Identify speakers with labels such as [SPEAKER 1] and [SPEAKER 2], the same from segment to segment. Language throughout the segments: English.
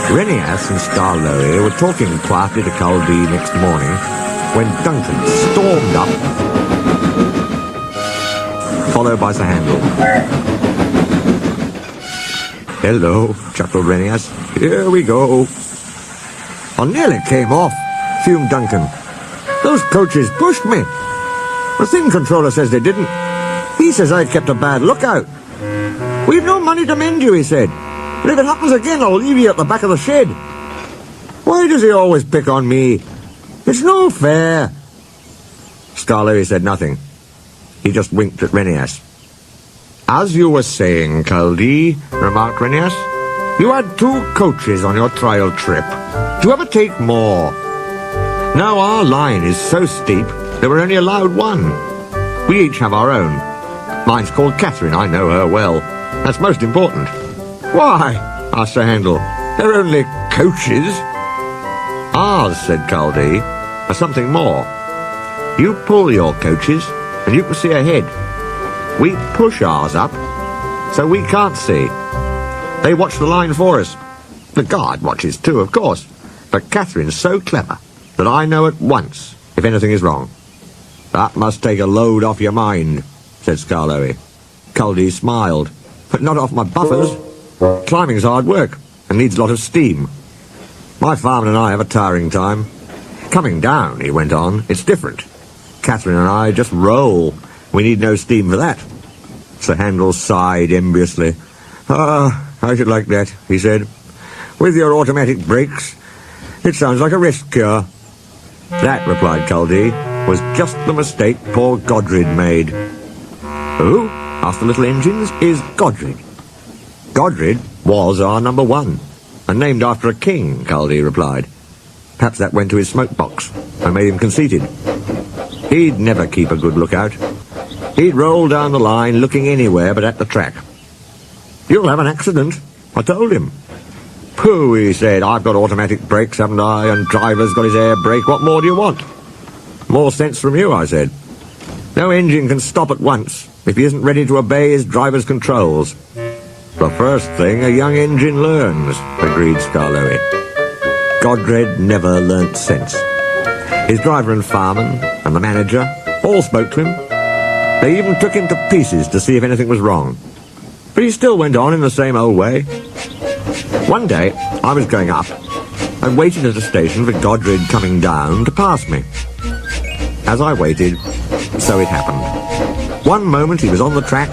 [SPEAKER 1] Renias and Starlowy were talking quietly to Culdee next morning when Duncan stormed up, followed by Sir Handel. "Hello," chuckled Renias. "Here we go." "I nearly came off," fumed Duncan. "Those coaches pushed me. The thing controller says they didn't. He says I kept a bad lookout. "We've no money to mend you," he said. "But if it happens again, I'll leave you at the back of the shed." "Why does he always pick on me? It's no fair." Starlowy said nothing. He just winked at Renias. "As you were saying, Culdee," remarked Renias, "you had 2 coaches on your trial trip. Do you ever take more? Now our line is so steep that we're only allowed 1. We each have our own. Mine's called Catherine. I know her well. That's most important." "Why?" asked Sir Handel. "They're only coaches." "Ours," said Culdee, "are something more. You pull your coaches, and you can see ahead. We push ours up, so we can't see. They watch the line for us. The guard watches too, of course. But Catherine's so clever that I know at once if anything is wrong." "That must take a load off your mind," said Starlowy. Culdee smiled. "But not off my buffers. Climbing's hard work and needs a lot of steam. My farmer and I have a tiring time. Coming down," he went on, "it's different. Catherine and I just roll. We need no steam for that." Sir Handel sighed enviously. I should like that," he said. "With your automatic brakes. It sounds like a rest cure." "That," replied Culdee, "was just the mistake poor Godred made." "Who?" asked the little engines. "Is Godred?" "Godred was our number 1, and named after a king," Culdee replied. "Perhaps that went to his smoke box and made him conceited. He'd never keep a good lookout. He'd roll down the line looking anywhere but at the track. 'You'll have an accident,' I told him. 'Pooh,' he said, 'I've got automatic brakes, haven't I, and driver's got his air brake. What more do you want?' 'More sense from you,' I said. 'No engine can stop at once if he isn't ready to obey his driver's controls.' 'The first thing a young engine learns,' agreed Starlowy. Godred never learnt sense. His driver and fireman and the manager all spoke to him. They even took him to pieces to see if anything was wrong. But he still went on in the same old way. One day, I was going up and waited at a station for Godred coming down to pass me. As I waited, so it happened. One moment he was on the track.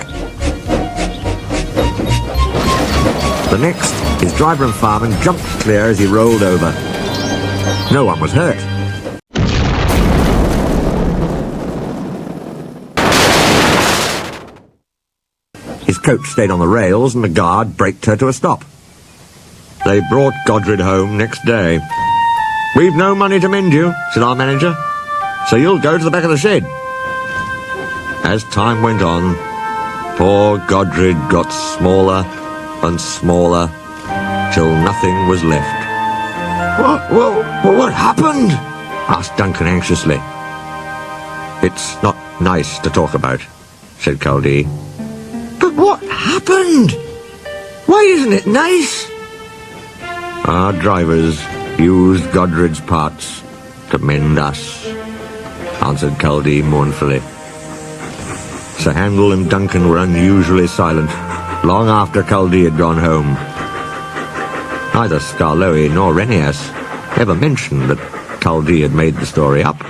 [SPEAKER 1] The next, his driver and fireman jumped clear as he rolled over. No one was hurt. His coach stayed on the rails and the guard braked her to a stop. They brought Godred home next day. "We've no money to mend you," said our manager, "so you'll go to the back of the shed." As time went on, poor Godred got smaller and smaller till nothing was left. What happened?" asked Duncan anxiously. "It's not nice to talk about," said Culdee. "But what happened? Why isn't it nice?" "Our drivers used Godred's parts to mend us," answered Culdee mournfully. Sir Handel and Duncan were unusually silent, long after Culdee had gone home. Neither Starlowy nor Renias ever mentioned that Culdee had made the story up.